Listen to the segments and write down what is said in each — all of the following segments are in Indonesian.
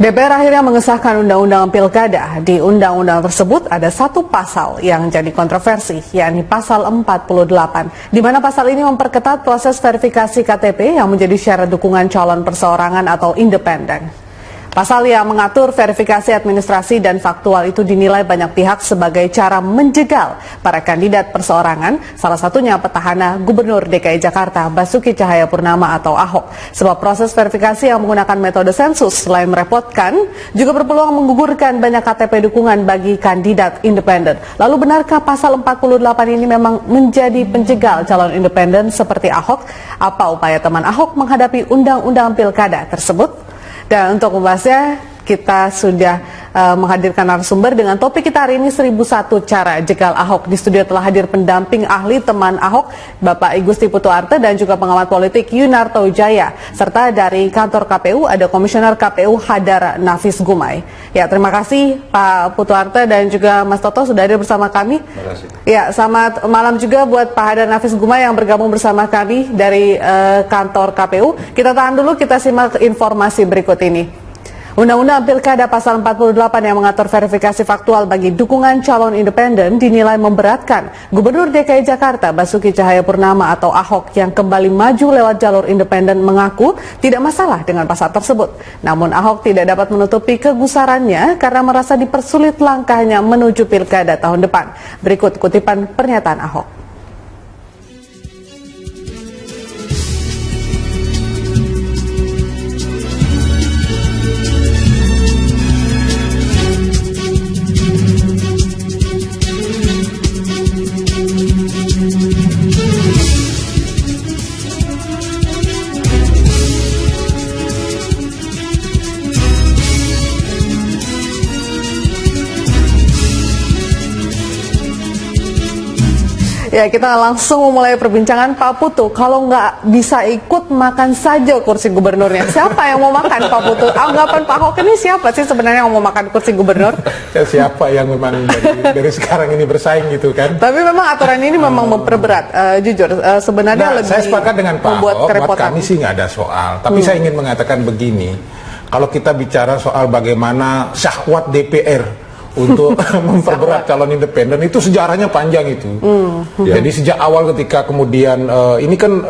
DPR akhirnya mengesahkan Undang-Undang Pilkada. Di undang-undang tersebut ada satu pasal yang jadi kontroversi, yakni pasal 48, di mana pasal ini memperketat proses verifikasi KTP yang menjadi syarat dukungan calon perseorangan atau independen. Pasal yang mengatur verifikasi administrasi dan faktual itu dinilai banyak pihak sebagai cara menjegal para kandidat perseorangan, salah satunya petahana Gubernur DKI Jakarta Basuki Cahayapurnama atau Ahok. Sebab proses verifikasi yang menggunakan metode sensus selain merepotkan, juga berpeluang menggugurkan banyak KTP dukungan bagi kandidat independen. Lalu benarkah pasal 48 ini memang menjadi penjegal calon independen seperti Ahok? Apa upaya teman Ahok menghadapi Undang-Undang Pilkada tersebut? Dan untuk membahasnya, kita sudah menghadirkan narasumber dengan topik kita hari ini 1001 cara jegal Ahok. Di studio telah hadir pendamping ahli teman Ahok, Bapak Igusti Putuarte, dan juga pengamat politik Yunarto Wijaya. Serta dari kantor KPU ada Komisioner KPU Hadar Nafis Gumai. Ya, terima kasih Pak Putuarte dan juga Mas Toto sudah hadir bersama kami. Terima kasih. Ya, selamat malam juga buat Pak Hadar Nafis Gumai yang bergabung bersama kami dari kantor KPU. Kita tahan dulu, kita simak informasi berikut ini. Undang-Undang Pilkada pasal 48 yang mengatur verifikasi faktual bagi dukungan calon independen dinilai memberatkan Gubernur DKI Jakarta Basuki Cahayapurnama atau Ahok yang kembali maju lewat jalur independen mengaku tidak masalah dengan pasal tersebut. Namun Ahok tidak dapat menutupi kegusarannya karena merasa dipersulit langkahnya menuju Pilkada tahun depan. Berikut kutipan pernyataan Ahok. Ya, kita langsung memulai perbincangan. Pak Putu, kalau nggak bisa ikut, makan saja kursi gubernurnya. Siapa yang mau makan, Pak Putu? Anggapan Pak Ahok ini siapa sih sebenarnya yang mau makan kursi gubernur? Ya, siapa yang memang dari sekarang ini bersaing gitu kan? Tapi memang aturan ini memang memperberat. Jujur, sebenarnya lebih saya sepakat dengan Pak Ahok, buat kami sih nggak ada soal. Tapi saya ingin mengatakan begini, kalau kita bicara soal bagaimana syahwat DPR untuk memperberat calon independen, itu sejarahnya panjang itu. Jadi sejak awal ketika kemudian ini kan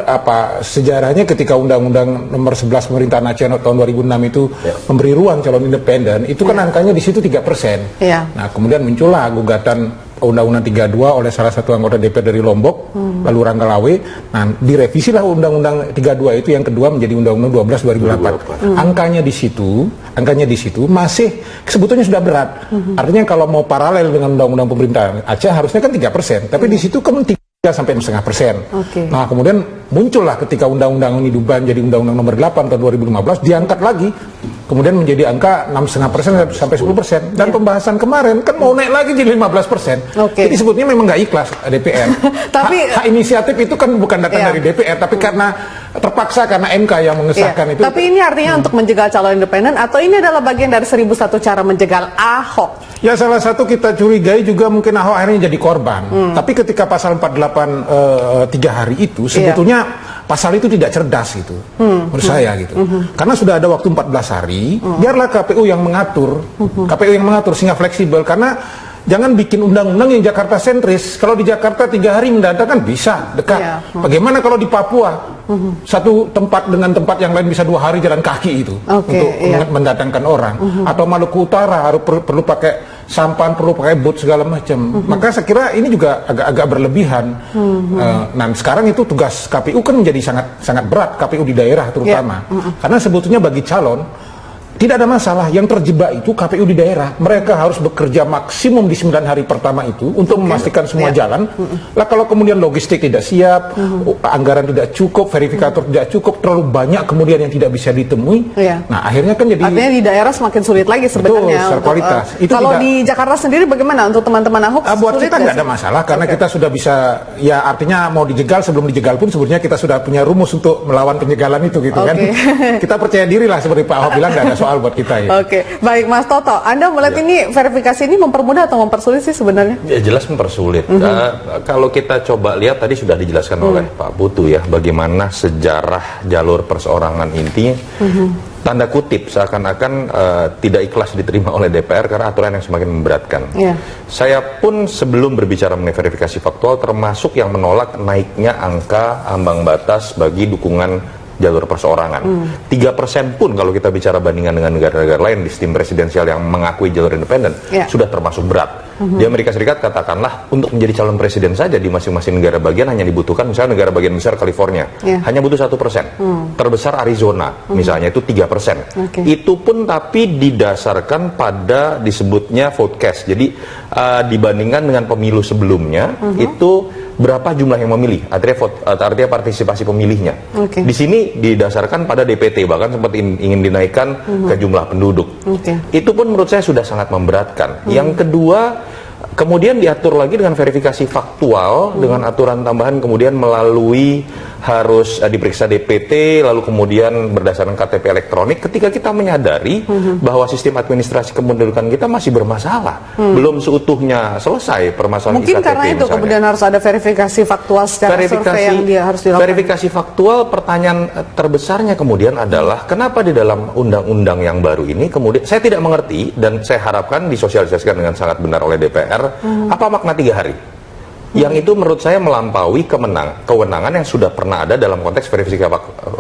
sejarahnya ketika Undang-Undang Nomor 11 Pemerintahan Aceh tahun 2006 itu memberi ruang calon independen, itu kan angkanya di situ 3%. Nah, kemudian muncullah gugatan Undang-Undang 32 oleh salah satu anggota DPR dari Lombok, lalu Rangga Lawe. Nah, direvisilah Undang-Undang 32 itu yang kedua menjadi Undang-Undang 12 2008. Angkanya di situ masih sebetulnya sudah berat. Artinya kalau mau paralel dengan Undang-Undang Pemerintahan Aceh harusnya kan 3%, tapi di situ kan 3,5%. Nah, kemudian muncullah ketika undang-undang ini diubah menjadi Undang-Undang Nomor 8 tahun 2015, diangkat lagi, kemudian menjadi angka 6,5% sampai 10%. Dan pembahasan kemarin kan mau naik lagi jadi 15%. Jadi sebetulnya memang nggak ikhlas DPR. Tapi hak inisiatif itu kan bukan datang dari DPR, tapi karena terpaksa karena MK yang mengesahkan itu. Tapi ini artinya untuk menjegal calon independen, atau ini adalah bagian dari 1001 cara menjegal Ahok? Ya, salah satu kita curigai juga mungkin Ahok akhirnya jadi korban. Tapi ketika pasal 48 3 hari itu sebetulnya pasal itu tidak cerdas gitu, menurut saya gitu. Karena sudah ada waktu 14 hari, biarlah KPU yang mengatur, sehingga fleksibel. Karena jangan bikin undang-undang yang Jakarta sentris. Kalau di Jakarta 3 hari mendatang kan bisa dekat. Bagaimana kalau di Papua satu tempat dengan tempat yang lain bisa 2 hari jalan kaki itu untuk mendatangkan orang. Atau Maluku Utara harus perlu pakai sampan, perlu pakai boat segala macam. Maka saya kira ini juga agak berlebihan. Nah, sekarang itu tugas KPU kan menjadi sangat berat, KPU di daerah terutama. Karena sebetulnya bagi calon tidak ada masalah, yang terjebak itu KPU di daerah. Mereka harus bekerja maksimum di 9 hari pertama itu untuk memastikan semua jalan. Lah kalau kemudian logistik tidak siap, anggaran tidak cukup, verifikator tidak cukup, terlalu banyak kemudian yang tidak bisa ditemui. Nah, akhirnya kan jadi artinya di daerah semakin sulit lagi sebenarnya. Betul, secara kualitas. Kalau di Jakarta sendiri bagaimana untuk teman-teman Ahok? Buat kita nggak ada masalah karena kita sudah bisa, ya artinya mau dijegal sebelum dijegal pun sebenarnya kita sudah punya rumus untuk melawan penjegalan itu gitu kan. Kita percaya diri lah seperti Pak Ahok bilang, nggak ada soal buat kita ya. Baik Mas Toto, Anda melihat ini verifikasi ini mempermudah atau mempersulit sih sebenarnya? Ya, jelas mempersulit. Kalau kita coba lihat tadi sudah dijelaskan oleh Pak Putu ya, bagaimana sejarah jalur perseorangan intinya. tanda kutip seakan-akan tidak ikhlas diterima oleh DPR karena aturan yang semakin memberatkan. Saya pun sebelum berbicara mengenai verifikasi faktual termasuk yang menolak naiknya angka ambang batas bagi dukungan jalur perseorangan. 3% pun kalau kita bicara bandingan dengan negara-negara lain di sistem presidensial yang mengakui jalur independen sudah termasuk berat. Di Amerika Serikat katakanlah untuk menjadi calon presiden saja di masing-masing negara bagian hanya dibutuhkan, misalnya negara bagian besar California hanya butuh 1%, terbesar Arizona misalnya itu 3%. Itu pun tapi didasarkan pada disebutnya vote cast. Jadi dibandingkan dengan pemilu sebelumnya itu berapa jumlah yang memilih, artinya partisipasi pemilihnya. Di sini didasarkan pada DPT, bahkan sempat ingin dinaikkan ke jumlah penduduk. Itu pun menurut saya sudah sangat memberatkan. Yang kedua, kemudian diatur lagi dengan verifikasi faktual dengan aturan tambahan, kemudian melalui harus diperiksa DPT, lalu kemudian berdasarkan KTP elektronik. Ketika kita menyadari bahwa sistem administrasi kependudukan kita masih bermasalah, belum seutuhnya selesai permasalahan mungkin IKTP karena itu misalnya. Kemudian harus ada verifikasi faktual secara survei yang dia harus dilakukan. Verifikasi faktual, pertanyaan terbesarnya kemudian adalah kenapa di dalam undang-undang yang baru ini kemudian saya tidak mengerti, dan saya harapkan disosialisasikan dengan sangat benar oleh DPR, apa makna 3 hari? Yang itu menurut saya melampaui kewenangan yang sudah pernah ada dalam konteks verifikasi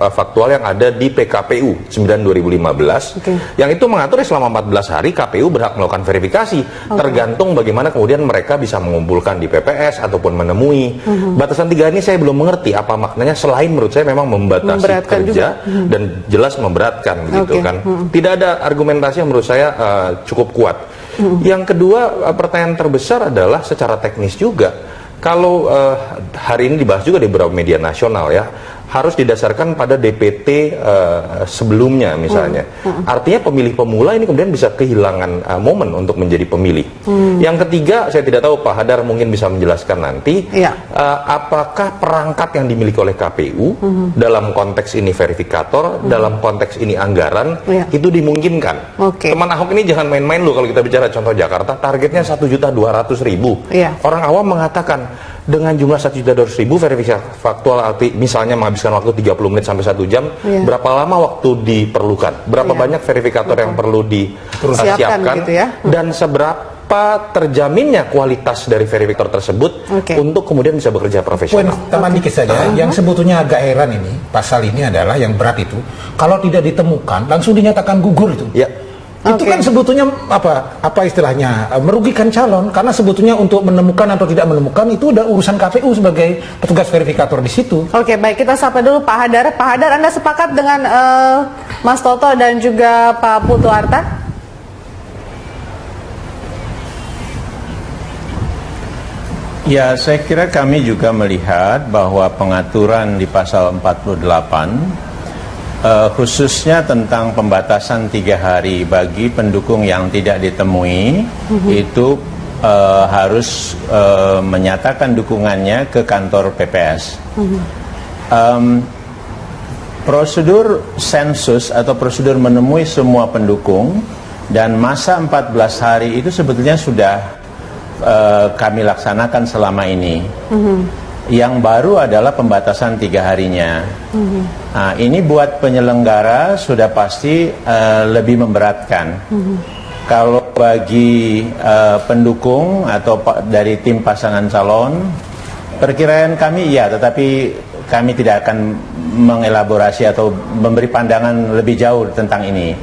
faktual yang ada di PKPU 9/2015, yang itu mengatur selama 14 hari KPU berhak melakukan verifikasi, tergantung bagaimana kemudian mereka bisa mengumpulkan di PPS ataupun menemui. Batasan 3 ini saya belum mengerti apa maknanya, selain menurut saya memang membatasi kerja dan jelas memberatkan begitu kan. Tidak ada argumentasi yang menurut saya cukup kuat. Yang kedua, pertanyaan terbesar adalah secara teknis juga. Kalau hari ini dibahas juga di beberapa media nasional ya, harus didasarkan pada DPT sebelumnya misalnya. Artinya pemilih pemula ini kemudian bisa kehilangan momen untuk menjadi pemilih. Yang ketiga, saya tidak tahu Pak Hadar mungkin bisa menjelaskan nanti, apakah perangkat yang dimiliki oleh KPU dalam konteks ini verifikator, dalam konteks ini anggaran, itu dimungkinkan. Teman Ahok ini jangan main-main loh kalau kita bicara contoh Jakarta, targetnya 1.200.000. Orang awam mengatakan, dengan jumlah 1.200.000 verifikasi faktual misalnya menghabiskan waktu 30 menit sampai 1 jam, berapa lama waktu diperlukan? Berapa banyak verifikator yang perlu disiapkan? Gitu dan seberapa terjaminnya kualitas dari verifikator tersebut untuk kemudian bisa bekerja profesional? Teman dikit saja, yang sebetulnya agak heran ini, pasal ini adalah yang berat itu, kalau tidak ditemukan, langsung dinyatakan gugur itu. Itu kan sebetulnya apa istilahnya merugikan calon, karena sebetulnya untuk menemukan atau tidak menemukan itu udah urusan KPU sebagai petugas verifikator di situ. Baik, kita sapa dulu Pak Hadar. Pak Hadar, Anda sepakat dengan Mas Toto dan juga Pak Putu Arta? Ya, saya kira kami juga melihat bahwa pengaturan di pasal 48 khususnya tentang pembatasan 3 hari bagi pendukung yang tidak ditemui, itu harus menyatakan dukungannya ke kantor PPS. Prosedur sensus atau prosedur menemui semua pendukung dan masa 14 hari itu sebetulnya sudah kami laksanakan selama ini. Yang baru adalah pembatasan 3 harinya. Nah, ini buat penyelenggara sudah pasti lebih memberatkan. Kalau bagi pendukung atau dari tim pasangan calon, perkiraan kami ya, tetapi kami tidak akan mengelaborasi atau memberi pandangan lebih jauh tentang ini.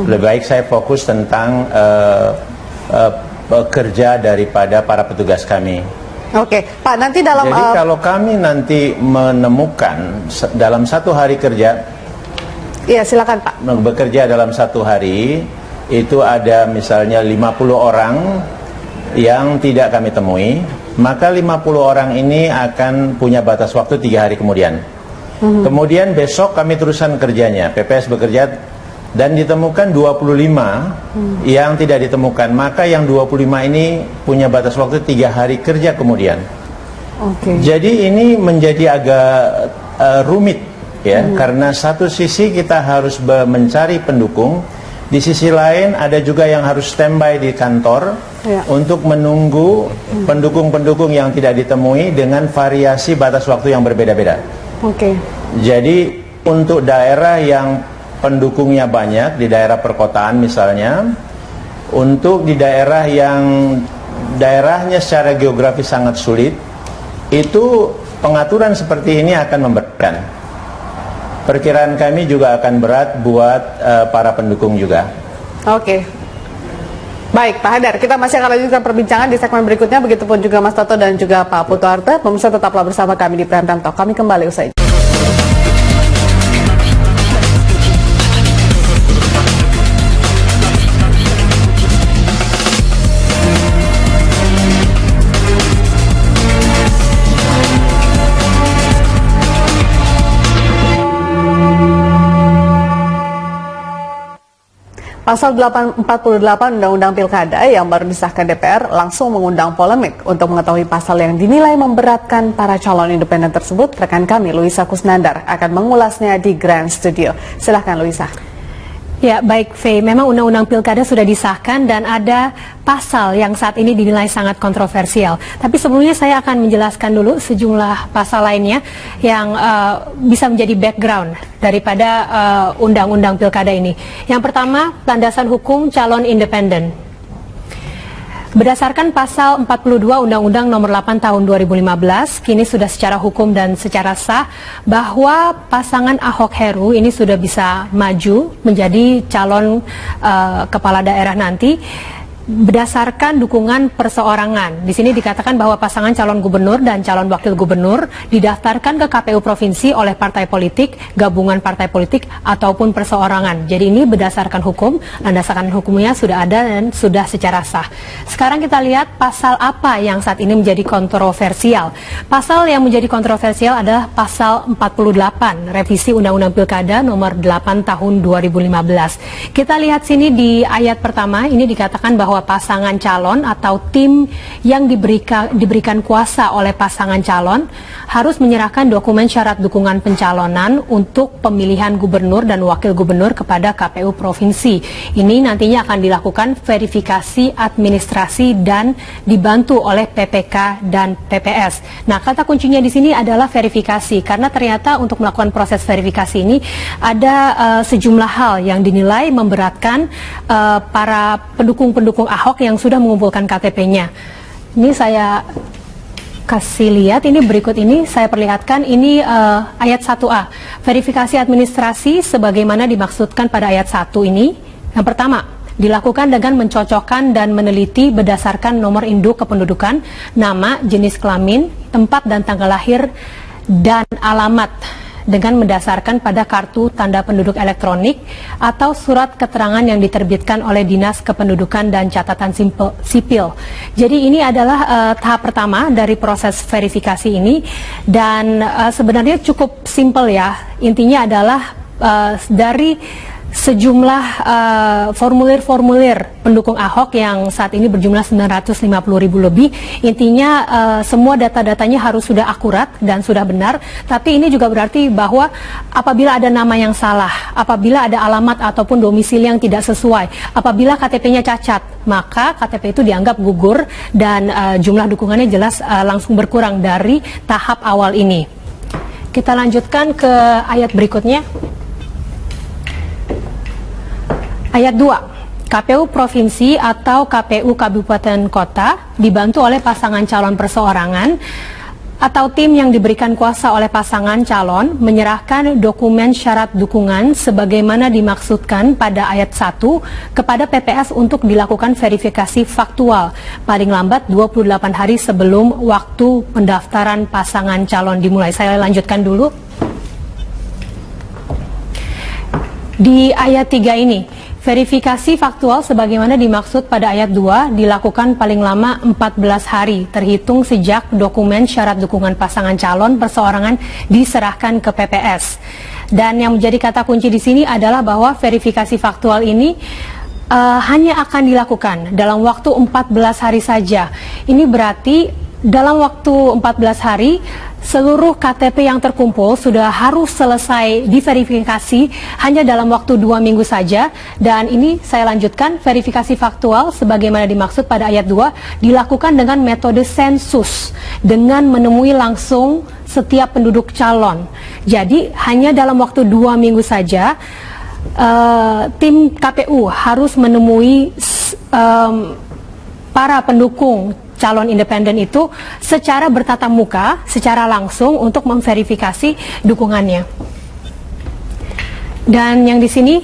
Lebih baik saya fokus tentang kerja daripada para petugas kami. Pak, nanti dalam jadi kalau kami nanti menemukan dalam 1 hari kerja, silakan Pak. Bekerja dalam 1 hari itu ada misalnya 50 orang yang tidak kami temui, maka 50 orang ini akan punya batas waktu 3 hari kemudian. Kemudian besok kami teruskan kerjanya, PPS bekerja dan ditemukan 25 yang tidak ditemukan, maka yang 25 ini punya batas waktu 3 hari kerja kemudian. Jadi ini menjadi agak rumit ya, karena satu sisi kita harus mencari pendukung, di sisi lain ada juga yang harus standby di kantor untuk menunggu pendukung-pendukung yang tidak ditemui dengan variasi batas waktu yang berbeda-beda. Jadi untuk daerah yang pendukungnya banyak di daerah perkotaan misalnya, untuk di daerah yang daerahnya secara geografis sangat sulit, itu pengaturan seperti ini akan memberatkan. Perkiraan kami juga akan berat buat para pendukung juga. Oke. Baik, Pak Hadar, kita masih akan lanjutkan perbincangan di segmen berikutnya, begitupun juga Mas Toto dan juga Pak Putu Arte. Pemirsa tetaplah bersama kami di Prime Time Talk. Kami kembali usai. Pasal 48 Undang-Undang Pilkada yang baru disahkan DPR langsung mengundang polemik. Untuk mengetahui pasal yang dinilai memberatkan para calon independen tersebut, rekan kami Luisa Kusnandar akan mengulasnya di Grand Studio. Silahkan Luisa. Ya, baik Faye, memang Undang-Undang Pilkada sudah disahkan dan ada pasal yang saat ini dinilai sangat kontroversial. Tapi sebelumnya saya akan menjelaskan dulu sejumlah pasal lainnya yang bisa menjadi background daripada Undang-Undang Pilkada ini. Yang pertama, landasan hukum calon independen. Berdasarkan pasal 42 Undang-Undang Nomor 8 Tahun 2015, kini sudah secara hukum dan secara sah bahwa pasangan Ahok Heru ini sudah bisa maju menjadi calon kepala daerah nanti berdasarkan dukungan perseorangan. Di sini dikatakan bahwa pasangan calon gubernur dan calon wakil gubernur didaftarkan ke KPU provinsi oleh partai politik, gabungan partai politik, ataupun perseorangan. Jadi ini berdasarkan hukum, landasan hukumnya sudah ada dan sudah secara sah. Sekarang kita lihat pasal apa yang saat ini menjadi kontroversial. Pasal yang menjadi kontroversial adalah pasal 48, revisi Undang-Undang Pilkada nomor 8 tahun 2015. Kita lihat sini di ayat pertama, ini dikatakan bahwa pasangan calon atau tim yang diberikan kuasa oleh pasangan calon harus menyerahkan dokumen syarat dukungan pencalonan untuk pemilihan gubernur dan wakil gubernur kepada KPU provinsi. Ini nantinya akan dilakukan verifikasi administrasi dan dibantu oleh PPK dan PPS. Nah, kata kuncinya di sini adalah verifikasi, karena ternyata untuk melakukan proses verifikasi ini ada sejumlah hal yang dinilai memberatkan para pendukung-pendukung Ahok yang sudah mengumpulkan KTP-nya. Ini saya kasih lihat, ini berikut ini saya perlihatkan, ini ayat 1A. Verifikasi administrasi sebagaimana dimaksudkan pada ayat 1 ini. Yang pertama, dilakukan dengan mencocokkan dan meneliti berdasarkan nomor induk kependudukan, nama, jenis kelamin, tempat dan tanggal lahir, dan alamat, dengan mendasarkan pada kartu tanda penduduk elektronik atau surat keterangan yang diterbitkan oleh Dinas Kependudukan dan Catatan Sipil. Jadi ini adalah tahap pertama dari proses verifikasi ini, dan sebenarnya cukup simpel ya. Intinya adalah dari sejumlah formulir-formulir pendukung Ahok yang saat ini berjumlah 950.000 lebih. Intinya semua data-datanya harus sudah akurat dan sudah benar. Tapi ini juga berarti bahwa apabila ada nama yang salah, apabila ada alamat ataupun domisili yang tidak sesuai, apabila KTP-nya cacat, maka KTP itu dianggap gugur dan jumlah dukungannya jelas langsung berkurang dari tahap awal ini. Kita lanjutkan ke ayat berikutnya. Ayat 2, KPU Provinsi atau KPU Kabupaten Kota dibantu oleh pasangan calon perseorangan atau tim yang diberikan kuasa oleh pasangan calon menyerahkan dokumen syarat dukungan sebagaimana dimaksudkan pada ayat 1 kepada PPS untuk dilakukan verifikasi faktual paling lambat 28 hari sebelum waktu pendaftaran pasangan calon dimulai. Saya lanjutkan dulu. Di ayat 3 ini, verifikasi faktual sebagaimana dimaksud pada ayat 2 dilakukan paling lama 14 hari terhitung sejak dokumen syarat dukungan pasangan calon perseorangan diserahkan ke PPS. Dan yang menjadi kata kunci di sini adalah bahwa verifikasi faktual ini hanya akan dilakukan dalam waktu 14 hari saja. Ini berarti dalam waktu 14 hari seluruh KTP yang terkumpul sudah harus selesai diverifikasi hanya dalam waktu 2 minggu saja. Dan ini saya lanjutkan, verifikasi faktual sebagaimana dimaksud pada ayat 2 dilakukan dengan metode sensus dengan menemui langsung setiap penduduk calon. Jadi hanya dalam waktu 2 minggu saja tim KPU harus menemui para pendukung calon independen itu secara bertatap muka, secara langsung untuk memverifikasi dukungannya. Dan yang di sini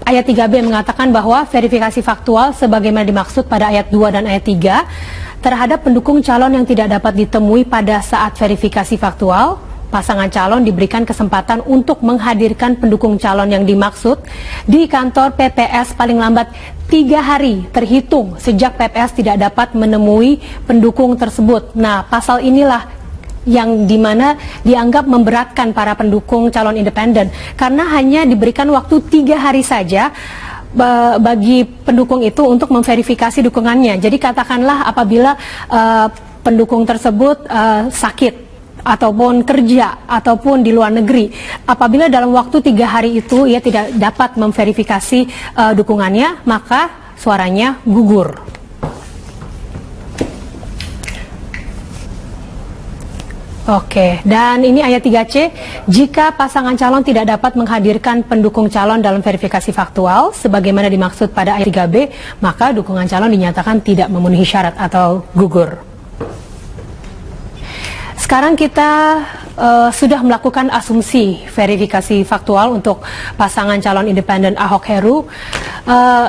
ayat 3B mengatakan bahwa verifikasi faktual sebagaimana dimaksud pada ayat 2 dan ayat 3 terhadap pendukung calon yang tidak dapat ditemui pada saat verifikasi faktual, pasangan calon diberikan kesempatan untuk menghadirkan pendukung calon yang dimaksud di kantor PPS paling lambat 3 hari terhitung sejak PPS tidak dapat menemui pendukung tersebut. Nah, pasal inilah yang dimana dianggap memberatkan para pendukung calon independen karena hanya diberikan waktu 3 hari saja bagi pendukung itu untuk memverifikasi dukungannya. Jadi katakanlah apabila pendukung tersebut sakit ataupun kerja ataupun di luar negeri, apabila dalam waktu 3 hari itu ia tidak dapat memverifikasi dukungannya, maka suaranya gugur. Oke, dan ini ayat 3C, jika pasangan calon tidak dapat menghadirkan pendukung calon dalam verifikasi faktual sebagaimana dimaksud pada ayat 3B, maka dukungan calon dinyatakan tidak memenuhi syarat atau gugur. Sekarang kita sudah melakukan asumsi verifikasi faktual untuk pasangan calon independen Ahok Heru.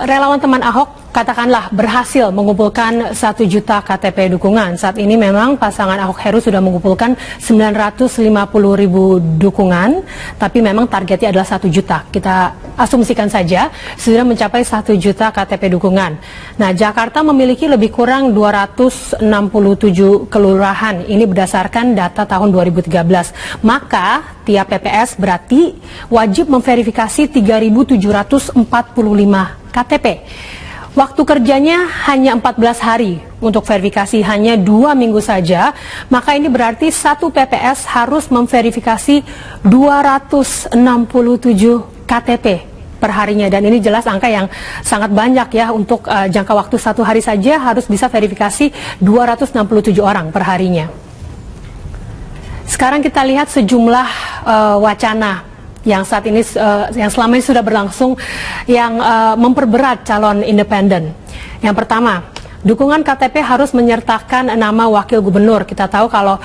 Relawan teman Ahok katakanlah berhasil mengumpulkan 1 juta KTP dukungan. Saat ini memang pasangan Ahok Heru sudah mengumpulkan 950.000 dukungan, tapi memang targetnya adalah 1 juta. Kita asumsikan saja sudah mencapai 1 juta KTP dukungan. Nah, Jakarta memiliki lebih kurang 267 kelurahan. Ini berdasarkan data tahun 2013. Maka tiap PPS berarti wajib memverifikasi 3.745 KTP. Waktu kerjanya hanya 14 hari untuk verifikasi, hanya 2 minggu saja, maka ini berarti satu PPS harus memverifikasi 267 KTP per harinya, dan ini jelas angka yang sangat banyak ya untuk jangka waktu 1 hari saja harus bisa verifikasi 267 orang per harinya. Sekarang kita lihat sejumlah wacana yang saat ini yang selama ini sudah berlangsung yang memperberat calon independen. Yang pertama, dukungan KTP harus menyertakan nama wakil gubernur. Kita tahu kalau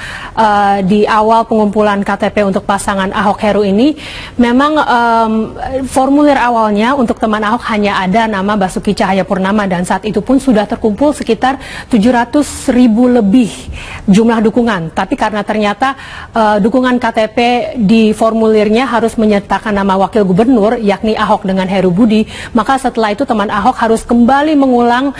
di awal pengumpulan KTP untuk pasangan Ahok Heru ini memang formulir awalnya untuk teman Ahok hanya ada nama Basuki Cahayapurnama, dan saat itu pun sudah terkumpul sekitar 700.000 lebih jumlah dukungan. Tapi karena ternyata dukungan KTP di formulirnya harus menyertakan nama wakil gubernur yakni Ahok dengan Heru Budi, maka setelah itu teman Ahok harus kembali mengulang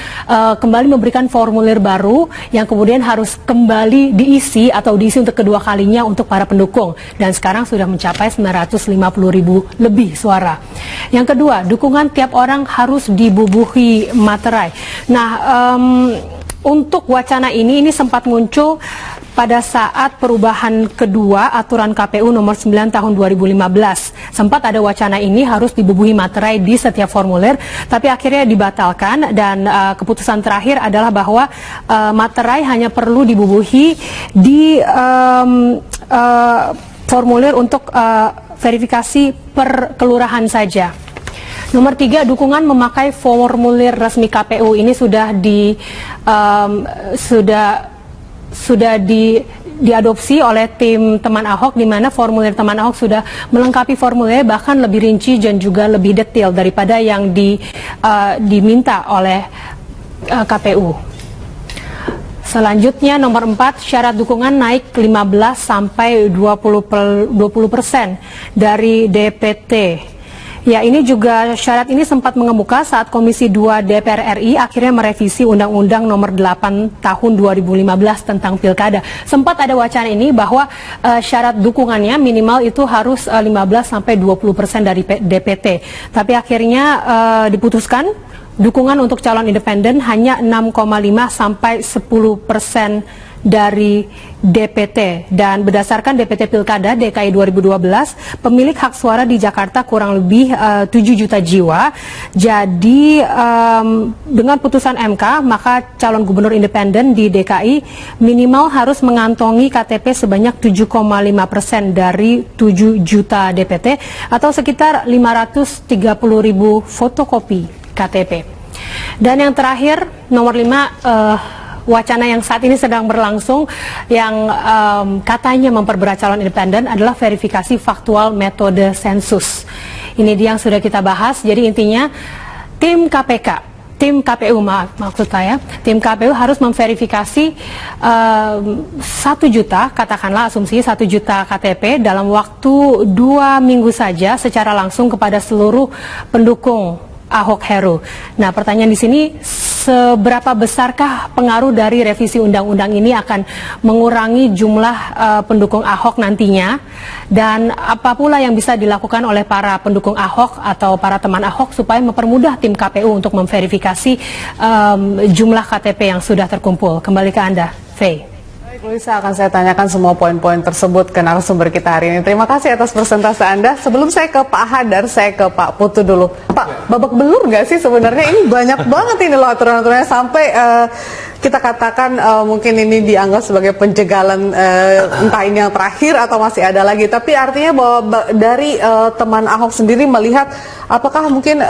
memberikan formulir baru yang kemudian harus kembali diisi untuk kedua kalinya untuk para pendukung, dan sekarang sudah mencapai 950.000 lebih suara. Yang kedua, dukungan tiap orang harus dibubuhi materai. Nah, untuk wacana ini sempat muncul pada saat perubahan kedua aturan KPU nomor 9 tahun 2015. Sempat ada wacana ini harus dibubuhi materai di setiap formulir, tapi akhirnya dibatalkan, dan keputusan terakhir adalah bahwa materai hanya perlu dibubuhi di formulir untuk verifikasi per kelurahan saja. Nomor 3, dukungan memakai formulir resmi KPU ini sudah diadopsi oleh tim teman Ahok, di mana formulir teman Ahok sudah melengkapi formulir bahkan lebih rinci dan juga lebih detail daripada yang diminta oleh KPU. Selanjutnya nomor 4, syarat dukungan naik 15 sampai 20% dari DPT. Ya, ini juga syarat ini sempat mengemuka saat Komisi 2 DPR RI akhirnya merevisi Undang-Undang Nomor 8 Tahun 2015 tentang Pilkada. Sempat ada wacana ini bahwa syarat dukungannya minimal itu harus 15 sampai 20% dari DPT. Tapi akhirnya diputuskan dukungan untuk calon independen hanya 6,5 sampai 10% dari DPT. Dan berdasarkan DPT Pilkada DKI 2012, pemilik hak suara di Jakarta kurang lebih 7 juta jiwa. Jadi dengan putusan MK, maka calon gubernur independen di DKI minimal harus mengantongi KTP sebanyak 7,5% dari 7 juta DPT atau sekitar 530.000 fotokopi KTP. Dan yang terakhir, nomor 5, wacana yang saat ini sedang berlangsung yang katanya memperberat calon independen adalah verifikasi faktual metode sensus. Ini dia yang sudah kita bahas. Jadi intinya tim KPU maksud saya, tim KPU harus memverifikasi 1 juta, katakanlah asumsi 1 juta KTP dalam waktu 2 minggu saja secara langsung kepada seluruh pendukung Ahok Heru. Nah, pertanyaan di sini, seberapa besarkah pengaruh dari revisi undang-undang ini akan mengurangi jumlah pendukung Ahok nantinya, dan apa pula yang bisa dilakukan oleh para pendukung Ahok atau para teman Ahok supaya mempermudah tim KPU untuk memverifikasi jumlah KTP yang sudah terkumpul. Kembali ke Anda, Faye. Luisa, akan saya tanyakan semua poin-poin tersebut ke narasumber kita hari ini. Terima kasih atas persentase Anda. Sebelum saya ke Pak Hadar, saya ke Pak Putu dulu. Pak, babak belur nggak sih sebenarnya? Ini banyak banget ini loh aturan-aturannya, sampai kita katakan mungkin ini dianggap sebagai penjagalan, entah ini yang terakhir atau masih ada lagi. Tapi artinya bahwa dari teman Ahok sendiri melihat apakah mungkin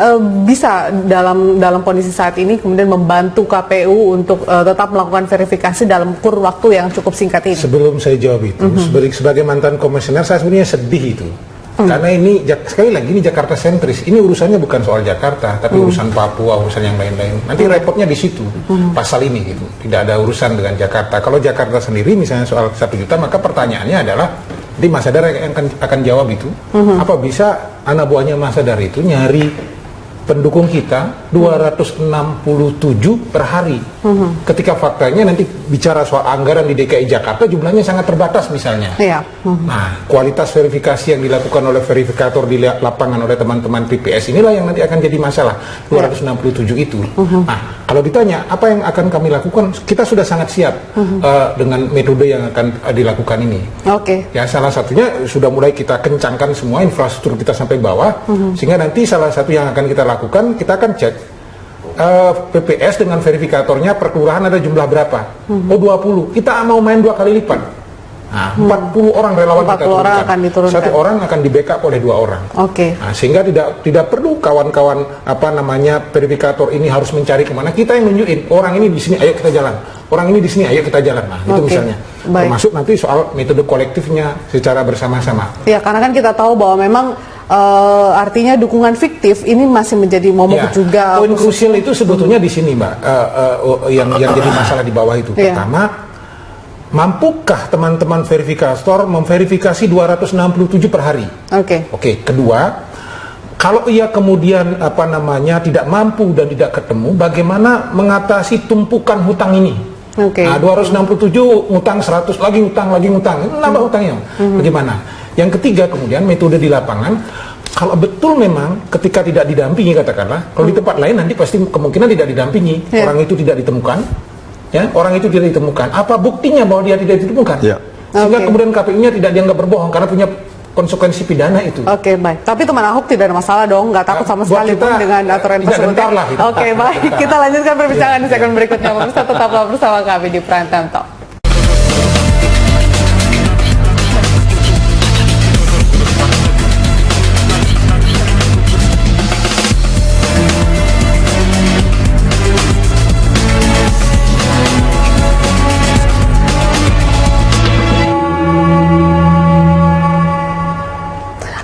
bisa dalam kondisi saat ini kemudian membantu KPU untuk tetap melakukan verifikasi dalam kurun waktu yang cukup singkat ini? Sebelum saya jawab itu, sebagai mantan komisioner, saya sebenarnya sedih itu. Karena ini, sekali lagi, ini Jakarta sentris. Ini urusannya bukan soal Jakarta, tapi urusan Papua, urusan yang lain-lain. Nanti repotnya di situ, pasal ini gitu. Tidak ada urusan dengan Jakarta. Kalau Jakarta sendiri, misalnya soal 1 juta, maka pertanyaannya adalah, di Mas Hadar yang akan jawab itu, apa bisa anak buahnya Mas Hadar itu nyari pendukung kita 267 per hari. Ketika faktanya nanti bicara soal anggaran di DKI Jakarta jumlahnya sangat terbatas misalnya. Nah, kualitas verifikasi yang dilakukan oleh verifikator di lapangan oleh teman-teman PPS inilah yang nanti akan jadi masalah, 267 itu. Nah, kalau ditanya apa yang akan kami lakukan, kita sudah sangat siap dengan metode yang akan dilakukan ini. Ya, salah satunya sudah mulai kita kencangkan semua infrastruktur kita sampai bawah, sehingga nanti salah satu yang akan kita lakukan, kita akan cek PPS dengan verifikatornya per kelurahan ada jumlah berapa. 20, kita mau main 2 kali lipat. Nah, 40 orang relawan kita turunkan. 1 orang akan di backup oleh 2 orang. Nah, sehingga tidak perlu kawan-kawan verifikator ini harus mencari kemana. Kita yang nunjukin orang ini di sini, ayo kita jalan. Orang ini di sini, ayo kita jalan. Nah, itu misalnya. Termasuk nanti soal metode kolektifnya secara bersama-sama. Ya, karena kan kita tahu bahwa memang artinya dukungan fiktif ini masih menjadi momok juga. Poin krusial itu sebetulnya di sini, Mbak, yang jadi masalah di bawah itu. Pertama, mampukah teman-teman verifikator memverifikasi 267 per hari? Kedua, kalau ia kemudian tidak mampu dan tidak ketemu, bagaimana mengatasi tumpukan hutang ini? Nah, 267 ngutang 100 lagi ngutang, nambah hutangnya. Bagaimana? Yang ketiga, kemudian metode di lapangan, kalau betul memang ketika tidak didampingi, katakanlah, kalau di tempat lain nanti pasti kemungkinan tidak didampingi, orang itu tidak ditemukan, ya, orang itu tidak ditemukan. Apa buktinya bahwa dia tidak ditemukan? Sehingga kemudian KPU-nya tidak dianggap berbohong karena punya konsekuensi pidana itu. Baik. Tapi teman Ahok tidak ada masalah dong, nggak takut sama sekali pun dengan aturan tersebut. Baik. Kita lanjutkan perbincangan di segmen berikutnya. Pemirsa, tetaplah bersama kami di Prime Time Talk.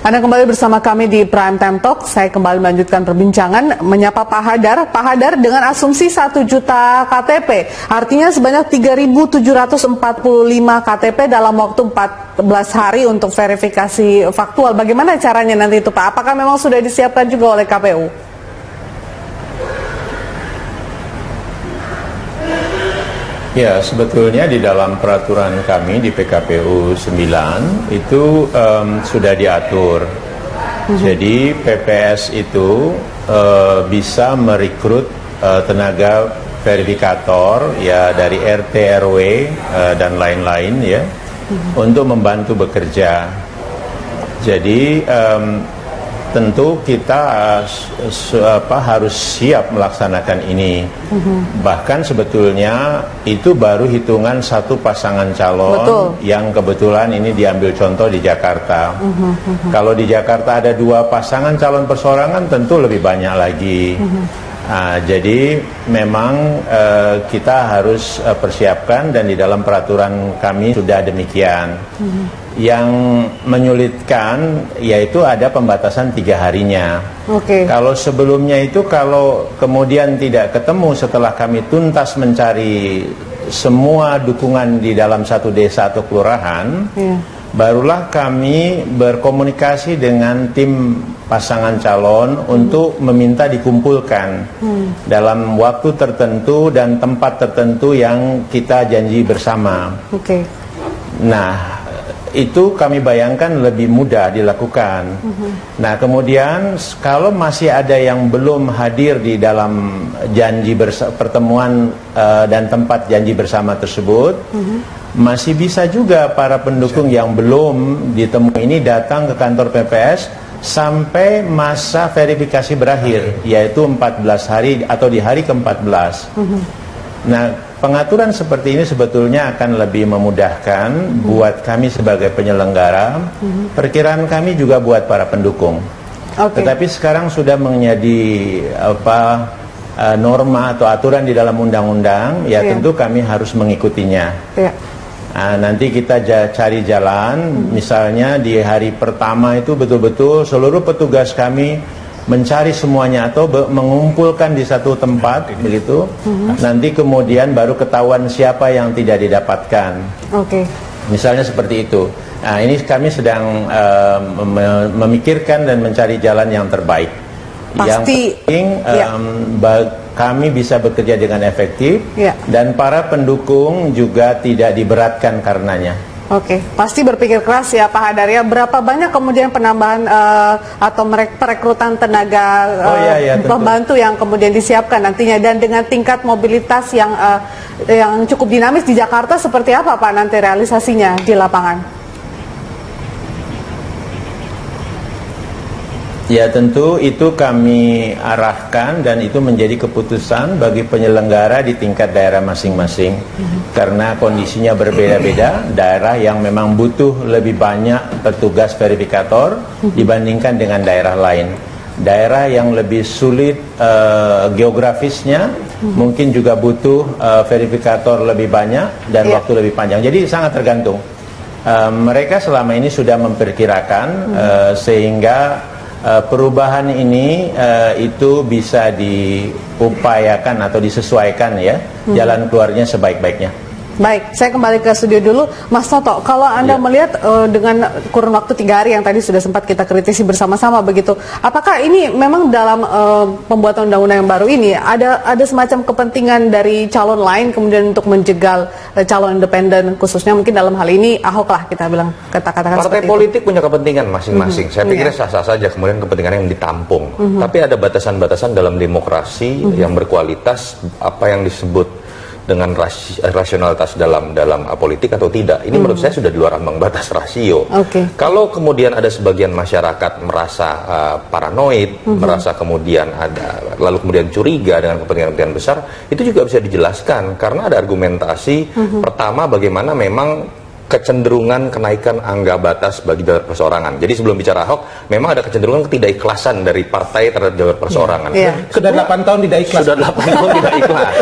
Anda kembali bersama kami di Prime Time Talk. Saya kembali melanjutkan perbincangan, menyapa Pak Hadar. Pak Hadar, dengan asumsi 1 juta KTP, artinya sebanyak 3.745 KTP dalam waktu 14 hari untuk verifikasi faktual. Bagaimana caranya nanti itu, Pak? Apakah memang sudah disiapkan juga oleh KPU? Ya, sebetulnya di dalam peraturan kami di PKPU 9 itu sudah diatur. Jadi PPS itu bisa merekrut tenaga verifikator ya dari RT RW dan lain-lain ya untuk membantu bekerja. Jadi tentu kita harus siap melaksanakan ini. Bahkan sebetulnya itu baru hitungan satu pasangan calon. Betul. Yang kebetulan ini diambil contoh di Jakarta. Kalau di Jakarta ada 2 pasangan calon perseorangan tentu lebih banyak lagi. Jadi memang kita harus persiapkan, dan di dalam peraturan kami sudah demikian. Yang menyulitkan yaitu ada pembatasan 3 harinya. Kalau sebelumnya itu, kalau kemudian tidak ketemu setelah kami tuntas mencari semua dukungan di dalam satu desa atau kelurahan, barulah kami berkomunikasi dengan tim pasangan calon untuk meminta dikumpulkan dalam waktu tertentu dan tempat tertentu yang kita janji bersama. Nah, itu kami bayangkan lebih mudah dilakukan. Nah, kemudian kalau masih ada yang belum hadir di dalam janji pertemuan dan tempat janji bersama tersebut, masih bisa juga para pendukung yang belum ditemui ini datang ke kantor PPS sampai masa verifikasi berakhir, yaitu 14 hari atau di hari ke-14. Nah, pengaturan seperti ini sebetulnya akan lebih memudahkan buat kami sebagai penyelenggara. Perkiraan kami juga buat para pendukung. Tetapi sekarang sudah menjadi norma atau aturan di dalam undang-undang, ya tentu kami harus mengikutinya. Nanti kita cari jalan, misalnya di hari pertama itu betul-betul seluruh petugas kami mencari semuanya atau mengumpulkan di satu tempat, begitu. Nanti kemudian baru ketahuan siapa yang tidak didapatkan. Misalnya seperti itu. Nah, ini kami sedang memikirkan dan mencari jalan yang terbaik. Yang penting kami bisa bekerja dengan efektif, dan para pendukung juga tidak diberatkan karenanya. Pasti berpikir keras ya Pak Hadar ya. Berapa banyak kemudian penambahan atau perekrutan tenaga pembantu yang kemudian disiapkan nantinya, dan dengan tingkat mobilitas yang cukup dinamis di Jakarta, seperti apa Pak nanti realisasinya di lapangan? Ya, tentu itu kami arahkan dan itu menjadi keputusan bagi penyelenggara di tingkat daerah masing-masing. Karena kondisinya berbeda-beda, daerah yang memang butuh lebih banyak petugas verifikator dibandingkan dengan daerah lain. Daerah yang lebih sulit geografisnya mungkin juga butuh verifikator lebih banyak dan waktu lebih panjang. Jadi sangat tergantung. Mereka selama ini sudah memperkirakan sehingga perubahan ini itu bisa diupayakan atau disesuaikan ya, jalan keluarnya sebaik-baiknya. Baik, saya kembali ke studio dulu, Mas Toto. Kalau Anda melihat dengan kurun waktu 3 hari yang tadi sudah sempat kita kritisi bersama-sama begitu, apakah ini memang dalam pembuatan undang-undang yang baru ini ada semacam kepentingan dari calon lain kemudian untuk menjegal calon independen, khususnya mungkin dalam hal ini Ahok lah kita bilang, katakan partai politik punya kepentingan masing-masing. Saya pikir sah-sah saja kemudian kepentingannya yang ditampung. Tapi ada batasan-batasan dalam demokrasi yang berkualitas, apa yang disebut dengan rasionalitas dalam politik atau tidak. Ini menurut saya sudah di luar ambang batas rasio. Kalau kemudian ada sebagian masyarakat merasa paranoid, merasa kemudian lalu kemudian curiga dengan kepentingan-kepentingan besar, itu juga bisa dijelaskan karena ada argumentasi. Pertama, bagaimana memang kecenderungan kenaikan angka batas bagi jalur perseorangan. Jadi sebelum bicara Ahok, memang ada kecenderungan ketidakikhlasan dari partai terhadap jalur perseorangan. Sudah 8 tahun tidak ikhlas. Sudah 8 tahun tidak ikhlas.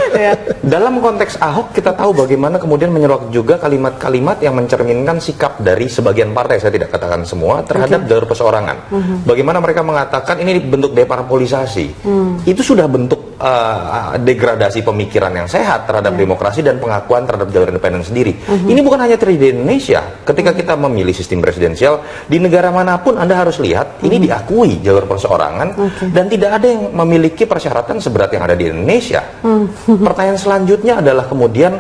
Dalam konteks Ahok, kita tahu bagaimana kemudian menyorot juga kalimat-kalimat yang mencerminkan sikap dari sebagian partai, saya tidak katakan semua, terhadap jalur perseorangan. Bagaimana mereka mengatakan ini bentuk deparpolisasi. Itu sudah bentuk degradasi pemikiran yang sehat terhadap demokrasi dan pengakuan terhadap jalur independen sendiri. Ini bukan hanya terjadi di Indonesia, ketika kita memilih sistem presidensial, di negara manapun Anda harus lihat, ini diakui jalur perseorangan, dan tidak ada yang memiliki persyaratan seberat yang ada di Indonesia. Pertanyaan selanjutnya adalah kemudian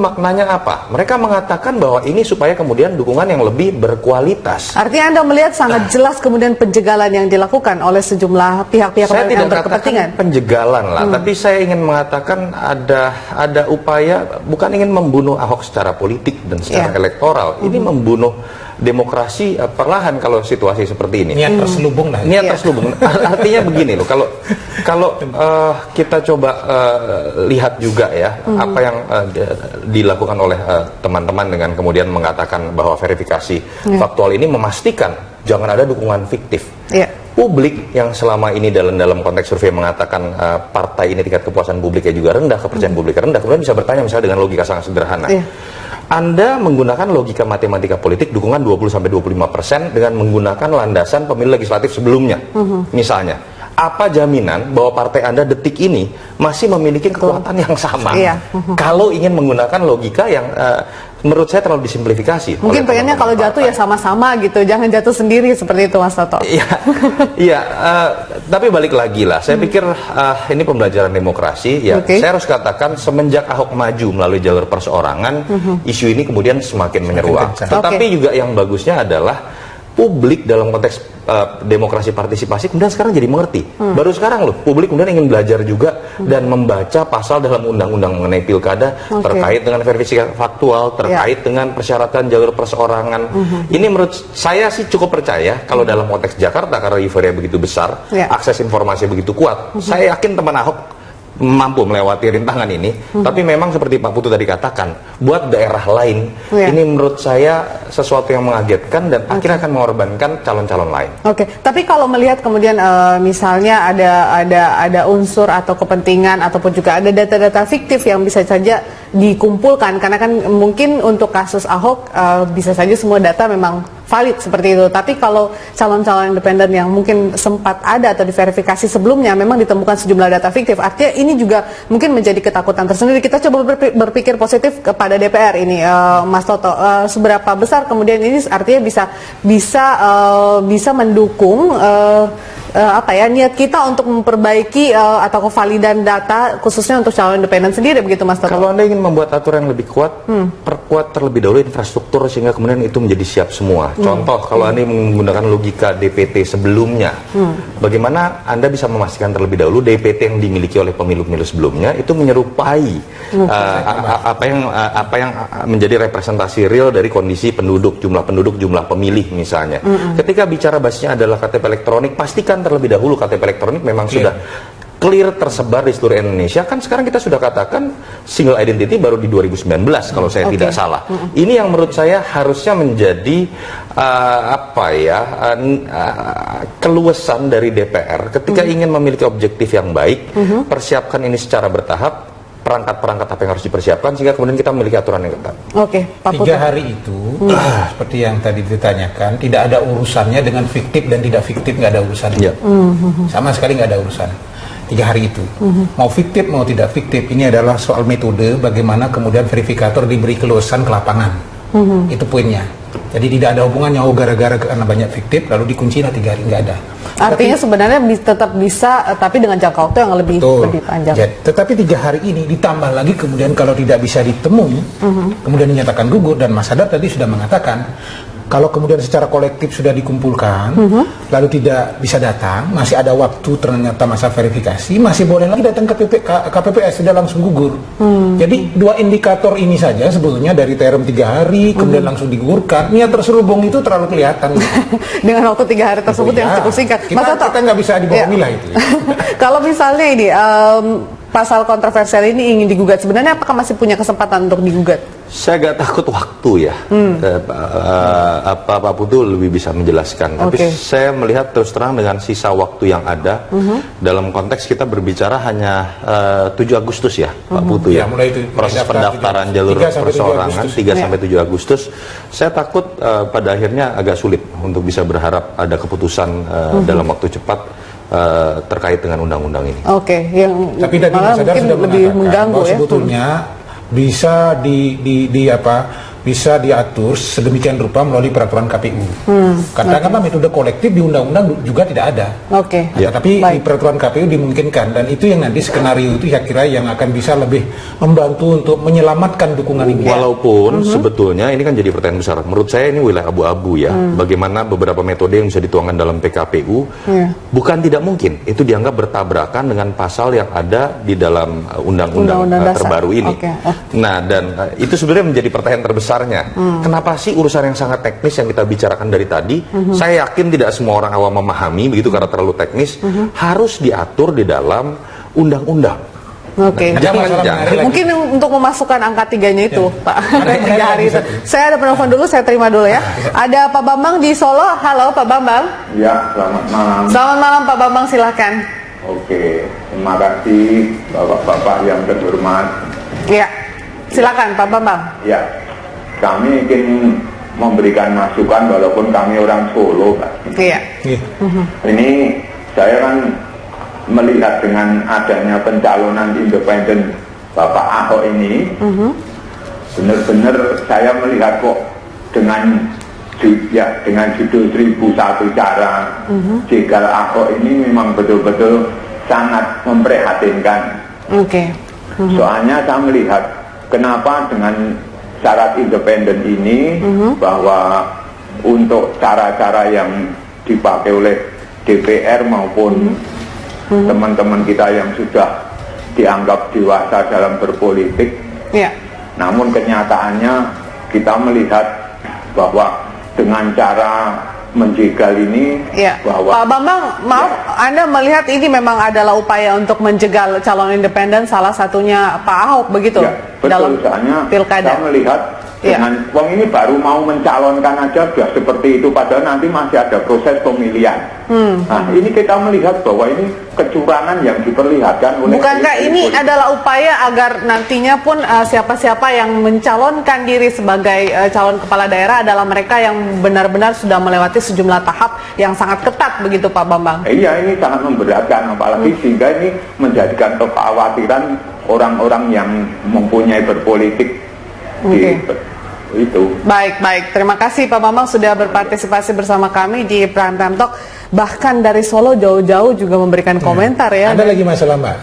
maknanya apa? Mereka mengatakan bahwa ini supaya kemudian dukungan yang lebih berkualitas. Artinya Anda melihat sangat jelas kemudian penjagalan yang dilakukan oleh sejumlah pihak-pihak Saya tidak yang berkepentingan. katakan penjagalan lah, tapi saya ingin mengatakan ada upaya, bukan ingin membunuh Ahok secara politik dan secara elektoral. Ini membunuh demokrasi perlahan kalau situasi seperti ini. Niat terselubung lah. Niat terselubung. Artinya begini loh, kalau kita coba lihat juga ya apa yang dilakukan oleh teman-teman dengan kemudian mengatakan bahwa verifikasi faktual ini memastikan jangan ada dukungan fiktif. Publik yang selama ini dalam konteks survei mengatakan partai ini tingkat kepuasan publiknya juga rendah, kepercayaan publiknya rendah, kemudian bisa bertanya misalnya dengan logika sangat sederhana. Anda menggunakan logika matematika politik dukungan 20-25% dengan menggunakan landasan pemilu legislatif sebelumnya. Misalnya, apa jaminan bahwa partai Anda detik ini masih memiliki kekuatan yang sama? Kalau ingin menggunakan logika yang menurut saya terlalu disimplifikasi. Mungkin pengennya kalau jatuh ya sama-sama gitu, jangan jatuh sendiri seperti itu, Mas Toto. Tapi balik lagi lah, saya pikir ini pembelajaran demokrasi. Saya harus katakan semenjak Ahok maju melalui jalur perseorangan, isu ini kemudian semakin menyeruak. Tetapi juga yang bagusnya adalah publik dalam konteks demokrasi partisipasi kemudian sekarang jadi mengerti. Baru sekarang loh, publik kemudian ingin belajar juga dan membaca pasal dalam undang-undang mengenai pilkada terkait dengan verifikasi faktual, terkait dengan persyaratan jalur perseorangan. Ini menurut saya sih cukup percaya kalau dalam konteks Jakarta karena euforia begitu besar, akses informasi begitu kuat. Saya yakin teman Ahok mampu melewati rintangan ini, tapi memang seperti Pak Putu tadi katakan, buat daerah lain, ini menurut saya sesuatu yang mengagetkan dan akhirnya akan mengorbankan calon-calon lain. Tapi kalau melihat kemudian misalnya ada unsur atau kepentingan ataupun juga ada data-data fiktif yang bisa saja dikumpulkan, karena kan mungkin untuk kasus Ahok bisa saja semua data memang valid seperti itu. Tapi kalau calon-calon independen yang mungkin sempat ada atau diverifikasi sebelumnya memang ditemukan sejumlah data fiktif, artinya ini juga mungkin menjadi ketakutan tersendiri. Kita coba berpikir positif kepada DPR ini, Mas Toto. Seberapa besar kemudian ini artinya bisa mendukung niat kita untuk memperbaiki atau kevalidan data khususnya untuk calon independen sendiri, begitu Mas Toto? Kalau Anda ingin membuat aturan yang lebih kuat, perkuat terlebih dahulu infrastruktur sehingga kemudian itu menjadi siap semua. Contoh, kalau Anda menggunakan logika DPT sebelumnya, bagaimana Anda bisa memastikan terlebih dahulu DPT yang dimiliki oleh pemilu-pemilu sebelumnya itu menyerupai apa yang menjadi representasi real dari kondisi penduduk, jumlah pemilih misalnya. Ketika bicara basisnya adalah KTP elektronik, pastikan terlebih dahulu KTP elektronik memang sudah clear tersebar di seluruh Indonesia. Kan sekarang kita sudah katakan single identity baru di 2019 kalau saya tidak salah. Ini yang menurut saya harusnya menjadi keluasan dari DPR ketika ingin memiliki objektif yang baik, persiapkan ini secara bertahap, perangkat-perangkat apa yang harus dipersiapkan sehingga kemudian kita memiliki aturan yang ketat. Pak Putu. 3 hari itu seperti yang tadi ditanyakan, tidak ada urusannya dengan fiktif dan tidak fiktif, nggak ada urusannya. Sama sekali nggak ada urusan. 3 hari itu, mau fiktif mau tidak fiktif, ini adalah soal metode bagaimana kemudian verifikator diberi keluasan ke lapangan. Itu poinnya. Jadi tidak ada hubungannya gara-gara karena banyak fiktif lalu dikunci 3 hari, nggak ada. Artinya sebenarnya tetap bisa, tapi dengan jangka waktu yang lebih panjang. Tetapi 3 hari ini ditambah lagi kemudian kalau tidak bisa ditemui, kemudian dinyatakan gugur, dan Mas Hadar tadi sudah mengatakan kalau kemudian secara kolektif sudah dikumpulkan, lalu tidak bisa datang, masih ada waktu ternyata masa verifikasi, masih boleh lagi datang ke KPPS, sudah langsung gugur. Jadi 2 indikator ini saja sebetulnya dari term 3 hari, kemudian langsung digugurkan, niat terselubung itu terlalu kelihatan. Dengan waktu 3 hari tersebut yang cukup singkat. Kita nggak bisa dibohongi lah itu. Kalau misalnya ini, pasal kontroversial ini ingin digugat, sebenarnya apakah masih punya kesempatan untuk digugat? Saya agak takut waktu ya. Pak Putu lebih bisa menjelaskan. Tapi saya melihat terus terang dengan sisa waktu yang ada, dalam konteks kita berbicara hanya 7 Agustus ya, Pak Putu ya. Mulai itu, proses pendaftaran jalur perseorangan 3 sampai 7 Agustus. Saya takut pada akhirnya agak sulit untuk bisa berharap ada keputusan dalam waktu cepat terkait dengan undang-undang ini. Tapi tadi Mas Hadar sudah mengatakan bahwa sebetulnya bisa bisa diatur sedemikian rupa melalui peraturan KPU. Katakanlah metode kolektif di undang-undang juga tidak ada. Oke. Ya, tapi di peraturan KPU dimungkinkan, dan itu yang nanti skenario itu saya kira yang akan bisa lebih membantu untuk menyelamatkan dukungan ini. Walaupun sebetulnya ini kan jadi pertanyaan besar. Menurut saya ini wilayah abu-abu ya. Bagaimana beberapa metode yang bisa dituangkan dalam PKPU bukan tidak mungkin. Itu dianggap bertabrakan dengan pasal yang ada di dalam undang-undang terbaru ini. Nah, dan itu sebenarnya menjadi pertanyaan terbesar. Kenapa sih urusan yang sangat teknis yang kita bicarakan dari tadi, saya yakin tidak semua orang awam memahami begitu karena terlalu teknis, harus diatur di dalam undang-undang. Oke. Mungkin untuk memasukkan angka 3-nya itu, Pak. 3 hari itu. Saya ada penelpon dulu, saya terima dulu ya. Ada Pak Bambang di Solo. Halo Pak Bambang. Ya, selamat malam. Selamat malam Pak Bambang, silahkan. Oke, terima kasih Bapak-Bapak yang terhormat. Ya, silakan Pak Bambang. Ya, kami ingin memberikan masukan walaupun kami orang Solo, Pak. Iya. Ini saya kan melihat dengan adanya pencalonan independen Bapak Ahok ini, benar-benar saya melihat kok dengan judul 1001 cara jegal Ahok ini memang betul-betul sangat memprihatinkan. Soalnya saya melihat kenapa dengan syarat independen ini, bahwa untuk cara-cara yang dipakai oleh DPR maupun teman-teman kita yang sudah dianggap dewasa dalam berpolitik, namun kenyataannya kita melihat bahwa dengan cara menjegal ini, bahwa Pak Bambang, maaf, Anda melihat ini memang adalah upaya untuk menjegal calon independen, salah satunya Pak Ahok begitu? Betul, dalam soalnya pilkada. saya melihat dengan wong ini baru mau mencalonkan aja sudah seperti itu, padahal nanti masih ada proses pemilihan. Nah, ini kita melihat bahwa ini kecurangan yang diperlihatkan oleh. Bukankah ini adalah upaya agar nantinya pun siapa-siapa yang mencalonkan diri sebagai calon kepala daerah adalah mereka yang benar-benar sudah melewati sejumlah tahap yang sangat ketat begitu Pak Bambang? Iya, ini sangat memberatkan, apalagi sehingga ini menjadikan kekhawatiran orang-orang yang mempunyai berpolitik itu. Baik. Terima kasih Pak Bambang sudah berpartisipasi bersama kami di Prime Time Talk. Bahkan dari Solo jauh-jauh juga memberikan komentar ya. Ada lagi masalah Mbak.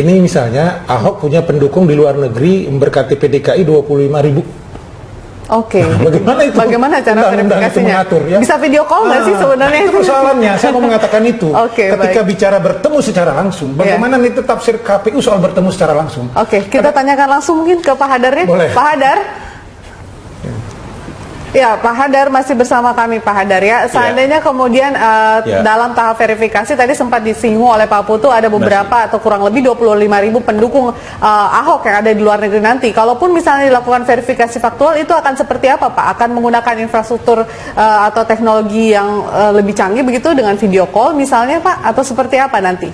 Ini misalnya Ahok punya pendukung di luar negeri berKTP DKI 25.000. Bagaimana cara verifikasinya? Ya? Bisa video call nggak sih sebenarnya? Itu persoalannya, saya mau mengatakan itu. Ketika bicara bertemu secara langsung, bagaimana itu tafsir KPU soal bertemu secara langsung? Kita tanyakan langsung mungkin ke Pak Hadar ya. Boleh. Pak Hadar. Ya, Pak Hadar masih bersama kami, Pak Hadar ya. Seandainya kemudian dalam tahap verifikasi tadi sempat disinggung oleh Pak Putu ada beberapa atau kurang lebih 25.000 pendukung Ahok yang ada di luar negeri nanti. Kalaupun misalnya dilakukan verifikasi faktual, itu akan seperti apa Pak? Akan menggunakan infrastruktur atau teknologi yang lebih canggih begitu dengan video call misalnya Pak? Atau seperti apa nanti?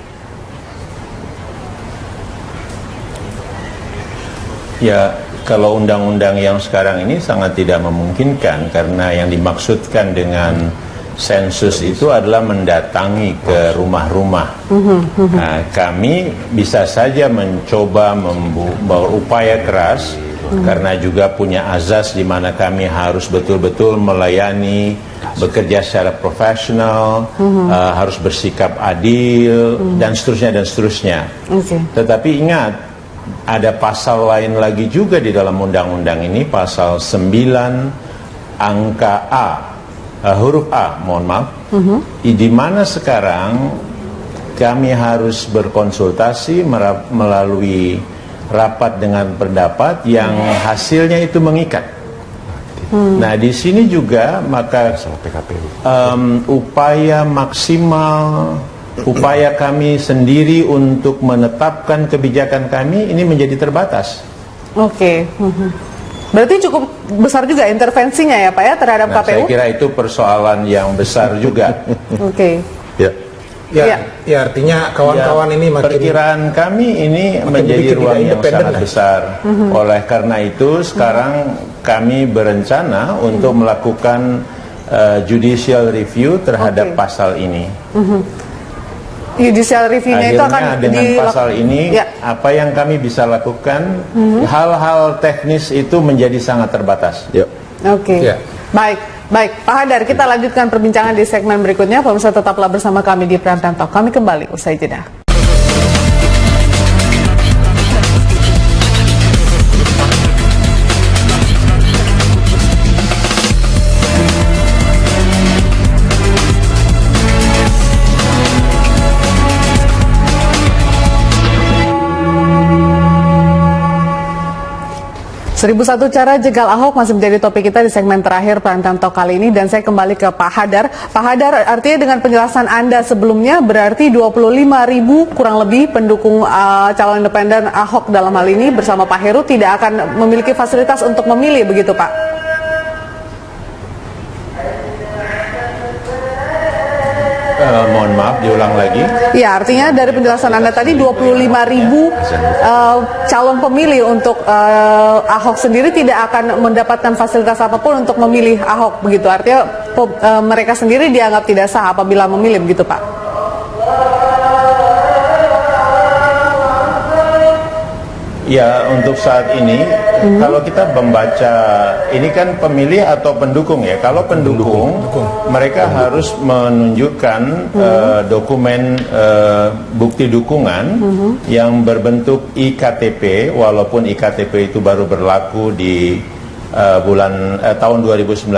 Ya, kalau undang-undang yang sekarang ini sangat tidak memungkinkan, karena yang dimaksudkan dengan sensus itu adalah mendatangi ke rumah-rumah. Nah, kami bisa saja mencoba berupaya keras, karena juga punya azas di mana kami harus betul-betul melayani, bekerja secara profesional, harus bersikap adil, dan seterusnya. Tetapi ingat, ada pasal lain lagi juga di dalam undang-undang ini, pasal 9 angka A, huruf A, mohon maaf, di mana sekarang kami harus berkonsultasi melalui rapat dengan pendapat yang hasilnya itu mengikat. Nah, di sini juga maka upaya maksimal, upaya kami sendiri untuk menetapkan kebijakan kami ini menjadi terbatas. Berarti cukup besar juga intervensinya ya Pak ya terhadap KPU? Saya kira itu persoalan yang besar juga. Ya, artinya kawan-kawan ini makin, perkiraan kami ini menjadi ruang yang sangat besar. Oleh karena itu sekarang kami berencana untuk melakukan judicial review terhadap pasal ini. judicial review-nya itu akan dengan pasal ini apa yang kami bisa lakukan, hal-hal teknis itu menjadi sangat terbatas. Oke. Baik, Pak Hadar, kita lanjutkan perbincangan di segmen berikutnya. Pemirsa tetaplah bersama kami di Prime Time Talk. Kami kembali usai jeda. Seribu satu cara jegal Ahok masih menjadi topik kita di segmen terakhir Prime Time Talk kali ini, dan saya kembali ke Pak Hadar. Pak Hadar, artinya dengan penjelasan Anda sebelumnya berarti 25.000 kurang lebih pendukung calon independen Ahok dalam hal ini bersama Pak Heru tidak akan memiliki fasilitas untuk memilih, begitu Pak? Mohon maaf, diulang lagi. Ya, artinya dari penjelasan Anda tadi 25.000 calon pemilih untuk Ahok sendiri tidak akan mendapatkan fasilitas apapun untuk memilih Ahok, begitu. Artinya mereka sendiri dianggap tidak sah apabila memilih, begitu Pak? Ya, untuk saat ini kalau kita membaca, ini kan pemilih atau pendukung ya. Kalau pendukung. Mereka harus menunjukkan dokumen bukti dukungan yang berbentuk IKTP, walaupun IKTP itu baru berlaku di tahun 2019.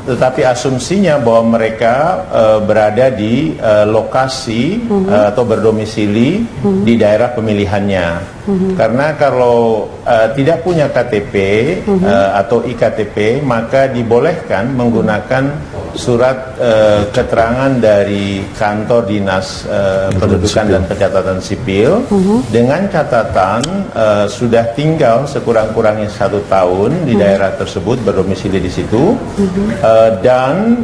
Tetapi asumsinya bahwa mereka berada di lokasi atau berdomisili di daerah pemilihannya. Karena kalau tidak punya KTP atau IKTP, maka dibolehkan menggunakan surat keterangan dari kantor dinas pendudukan dan pencatatan sipil dengan catatan sudah tinggal sekurang-kurangnya 1 tahun di daerah tersebut, berdomisili di situ, dan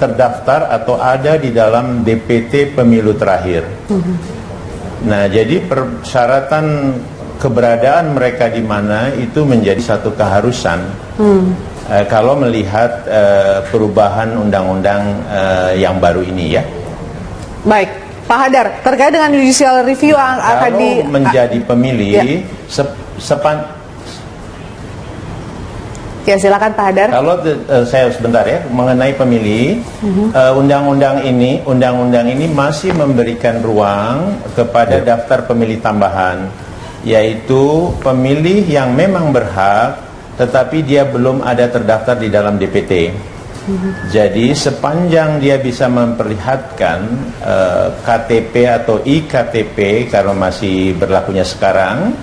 terdaftar atau ada di dalam DPT pemilu terakhir. Nah, jadi persyaratan keberadaan mereka di mana itu menjadi satu keharusan. Kalau melihat perubahan undang-undang yang baru ini ya. Baik, Pak Hadar, terkait dengan judicial review akan menjadi pemilih ya, silakan Pak Hadar. Kalau saya sebentar ya, mengenai pemilih, undang-undang ini masih memberikan ruang kepada daftar pemilih tambahan, yaitu pemilih yang memang berhak tetapi dia belum ada terdaftar di dalam DPT. Jadi sepanjang dia bisa memperlihatkan KTP atau IKTP karena masih berlakunya sekarang,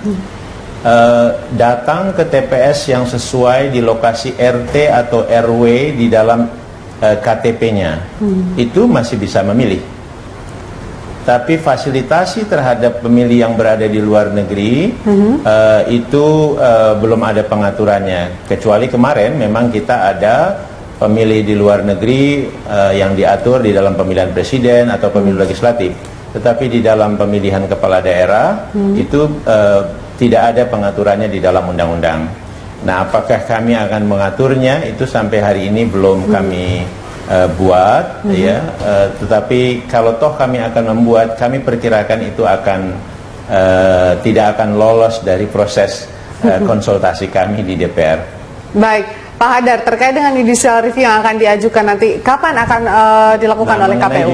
datang ke TPS yang sesuai di lokasi RT atau RW di dalam KTP-nya, itu masih bisa memilih. Tapi fasilitasi terhadap pemilih yang berada di luar negeri itu belum ada pengaturannya. Kecuali kemarin memang kita ada pemilih di luar negeri yang diatur di dalam pemilihan presiden atau pemilu legislatif. Tetapi di dalam pemilihan kepala daerah itu tidak ada pengaturannya di dalam undang-undang. Nah, apakah kami akan mengaturnya itu sampai hari ini belum kami buat, ya. Tetapi kalau toh kami akan membuat, kami perkirakan itu akan tidak akan lolos dari proses konsultasi kami di DPR. Baik, Pak Hadar, terkait dengan judicial review yang akan diajukan nanti, kapan akan dilakukan oleh KPU?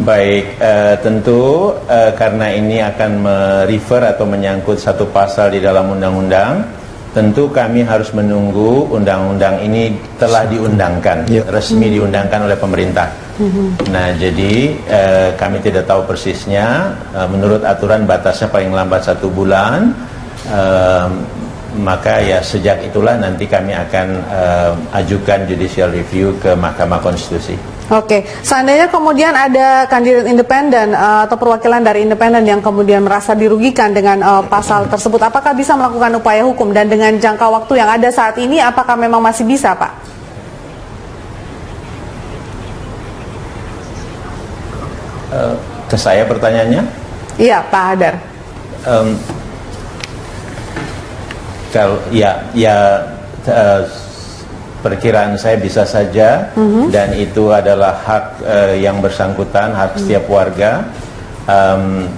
Baik, tentu karena ini akan merefer atau menyangkut satu pasal di dalam undang-undang, tentu kami harus menunggu undang-undang ini telah diundangkan, resmi diundangkan oleh pemerintah. Nah, jadi kami tidak tahu persisnya. Menurut aturan batasnya paling lambat 1 bulan. Maka ya sejak itulah nanti kami akan ajukan judicial review ke Mahkamah Konstitusi. Oke, seandainya kemudian ada kandidat independen atau perwakilan dari independen yang kemudian merasa dirugikan dengan pasal tersebut, apakah bisa melakukan upaya hukum, dan dengan jangka waktu yang ada saat ini, apakah memang masih bisa, Pak? Ke saya pertanyaannya? Iya, Pak Hadar. perkiraan saya bisa saja, dan itu adalah hak yang bersangkutan, hak setiap warga.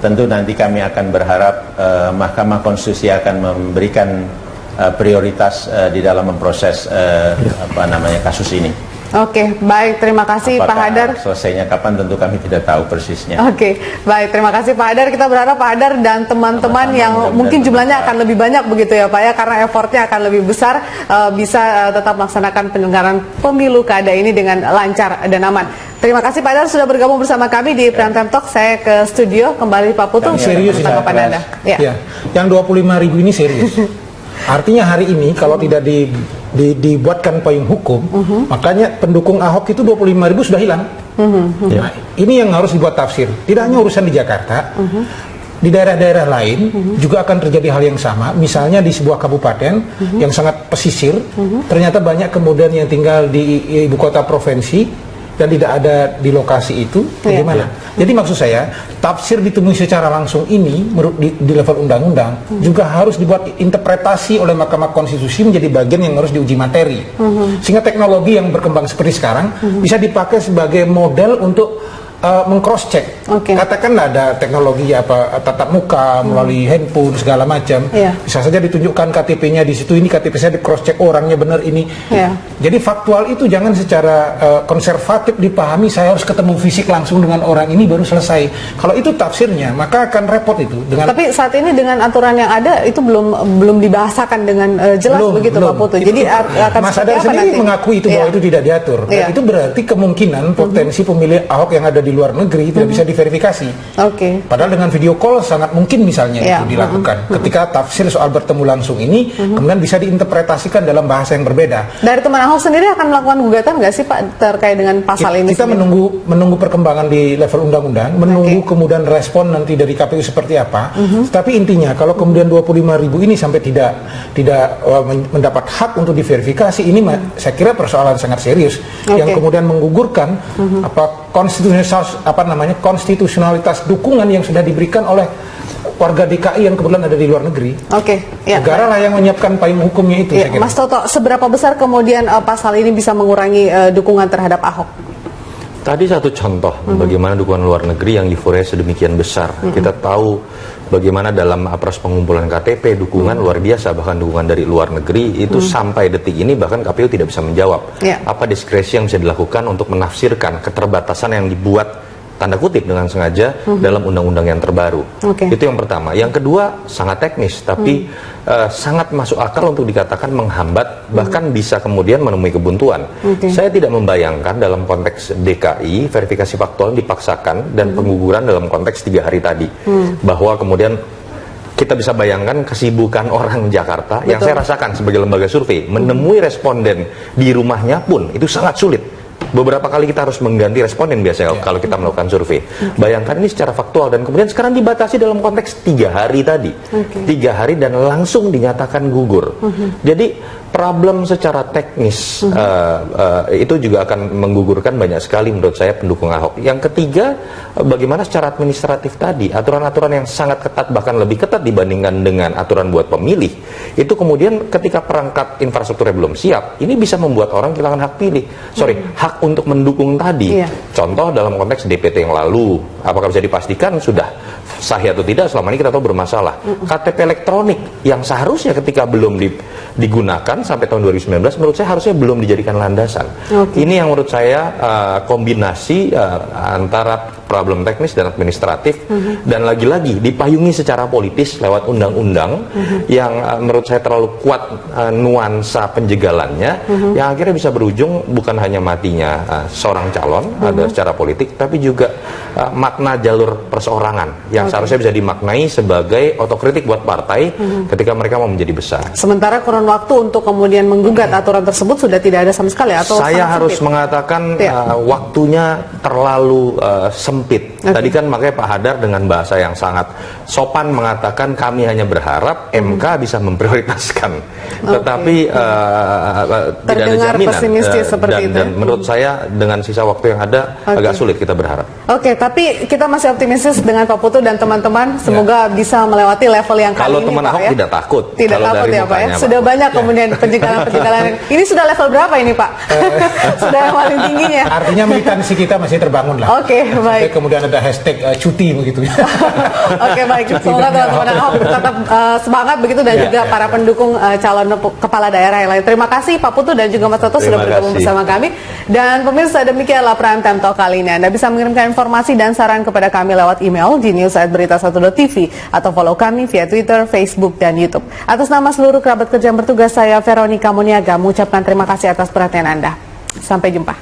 Tentu nanti kami akan berharap Mahkamah Konstitusi akan memberikan prioritas di dalam memproses kasus ini. Oke, baik, terima kasih Pak Hadar. Selesainya kapan tentu kami tidak tahu persisnya. Oke, baik, terima kasih Pak Hadar. Kita berharap Pak Hadar dan teman-teman yang mungkin jumlahnya akan lebih banyak begitu ya Pak ya, karena effortnya akan lebih besar, bisa tetap melaksanakan penyelenggaraan pemilu kada ini dengan lancar dan aman. Terima kasih Pak Hadar sudah bergabung bersama kami di Primetime Talk. Saya ke studio, kembali Pak Putu. Serius tanggapan Anda. Ya. Yang 25.000 ini serius. Artinya hari ini kalau tidak dibuatkan payung hukum, makanya pendukung Ahok itu 25.000 sudah hilang. Nah, ini yang harus dibuat tafsir. Tidak hanya urusan di Jakarta, di daerah-daerah lain juga akan terjadi hal yang sama. Misalnya di sebuah kabupaten yang sangat pesisir, ternyata banyak kemudian yang tinggal di ibu kota provinsi dan tidak ada di lokasi itu, bagaimana? Jadi maksud saya, tafsir ditemui secara langsung ini menurut di level undang-undang juga harus dibuat interpretasi oleh Mahkamah Konstitusi menjadi bagian yang harus diuji materi. Sehingga teknologi yang berkembang seperti sekarang bisa dipakai sebagai model untuk meng-cross check. Katakanlah ada teknologi tatap muka melalui handphone segala macam. Bisa saja ditunjukkan KTP-nya di situ, ini KTP saya, di cross check orangnya benar ini. Jadi faktual itu jangan secara konservatif dipahami, saya harus ketemu fisik langsung dengan orang ini baru selesai. Kalau itu tafsirnya, maka akan repot itu dengan. Tapi saat ini dengan aturan yang ada itu belum dibahasakan dengan jelas begitu Pak Putu. Jadi akan Mas Hadar sendiri mengakui itu bahwa itu tidak diatur. Itu berarti kemungkinan potensi pemilih Ahok yang ada di luar negeri tidak bisa diverifikasi. Padahal dengan video call sangat mungkin misalnya itu dilakukan. Ketika tafsir soal bertemu langsung ini kemudian bisa diinterpretasikan dalam bahasa yang berbeda. Dari teman Ahok sendiri akan melakukan gugatan nggak sih Pak terkait dengan pasal ini? Kita menunggu perkembangan di level undang-undang, menunggu kemudian respon nanti dari KPU seperti apa. Tapi intinya kalau kemudian 25.000 ini sampai tidak mendapat hak untuk diverifikasi, ini saya kira persoalan sangat serius yang kemudian menggugurkan konstitusionalitas dukungan yang sudah diberikan oleh warga DKI yang kebetulan ada di luar negeri. Negara lah yang menyiapkan payung hukumnya itu. Saya kira. Mas Toto, seberapa besar kemudian pasal ini bisa mengurangi dukungan terhadap Ahok? Tadi satu contoh bagaimana dukungan luar negeri yang euforia sedemikian besar. Kita tahu bagaimana dalam proses pengumpulan KTP dukungan luar biasa, bahkan dukungan dari luar negeri itu sampai detik ini bahkan KPU tidak bisa menjawab apa diskresi yang bisa dilakukan untuk menafsirkan keterbatasan yang dibuat tanda kutip dengan sengaja dalam undang-undang yang terbaru. Itu yang pertama. Yang kedua sangat teknis tapi sangat masuk akal untuk dikatakan menghambat, bahkan bisa kemudian menemui kebuntuan. Saya tidak membayangkan dalam konteks DKI verifikasi faktual dipaksakan dan pengguguran dalam konteks 3 hari tadi, bahwa kemudian kita bisa bayangkan kesibukan orang Jakarta yang saya rasakan sebagai lembaga survei, menemui responden di rumahnya pun itu sangat sulit. Beberapa kali kita harus mengganti responden biasanya kalau kita melakukan survei. Bayangkan ini secara faktual dan kemudian sekarang dibatasi dalam konteks 3 hari tadi. 3 hari dan langsung dinyatakan gugur. Jadi problem secara teknis itu juga akan menggugurkan banyak sekali menurut saya pendukung Ahok. Yang ketiga, bagaimana secara administratif tadi, aturan-aturan yang sangat ketat bahkan lebih ketat dibandingkan dengan aturan buat pemilih, itu kemudian ketika perangkat infrastrukturnya belum siap, ini bisa membuat orang kehilangan hak pilih. Hak untuk mendukung tadi. Contoh dalam konteks DPT yang lalu, apakah bisa dipastikan sudah sahih atau tidak? Selama ini kita tahu bermasalah. KTP elektronik yang seharusnya ketika belum digunakan sampai tahun 2019 menurut saya harusnya belum dijadikan landasan. Ini yang menurut saya kombinasi antara problem teknis dan administratif dan lagi-lagi dipayungi secara politis lewat undang-undang yang menurut saya terlalu kuat nuansa penjegalannya yang akhirnya bisa berujung bukan hanya matinya seorang calon ada secara politik tapi juga makna jalur perseorangan yang seharusnya bisa dimaknai sebagai otokritik buat partai ketika mereka mau menjadi besar. Sementara kurun waktu untuk kemudian menggugat aturan tersebut sudah tidak ada sama sekali atau saya harus mengatakan waktunya terlalu sempit Tadi kan makanya Pak Hadar dengan bahasa yang sangat sopan mengatakan kami hanya berharap MK bisa memprioritaskan, tetapi tidak ada jaminan. Pesimistis seperti itu. Dan menurut saya dengan sisa waktu yang ada agak sulit kita berharap. Oke, tapi kita masih optimistis dengan Pak Putu dan teman-teman. Semoga bisa melewati level yang kali kalau ini. Teman Ahok ya? Tidak takut. Tidak kalau takut dari ya Pak ya. mukanya, Sudah Pak. banyak kemudian penjagalan-penjagalan. Ini sudah level berapa ini Pak? Sudah yang paling tingginya. Artinya militansi kita masih terbangun lah. Oke, baik. Sampai kemudian ada hashtag cuti begitu. Oke, baik. Semoga teman-teman Ahok tetap semangat begitu dan juga para pendukung calon kepala daerah yang lain. Terima kasih Pak Putu dan juga Mas Toto sudah bergabung bersama kami. Dan pemirsa, demikianlah Prime Time Talk kali ini. Anda bisa mengirimkan informasi dan saran kepada kami lewat email di news@berita1.tv atau follow kami via Twitter, Facebook, dan YouTube. Atas nama seluruh kerabat kerja yang bertugas, saya Veronica Muniaga mengucapkan terima kasih atas perhatian Anda. Sampai jumpa.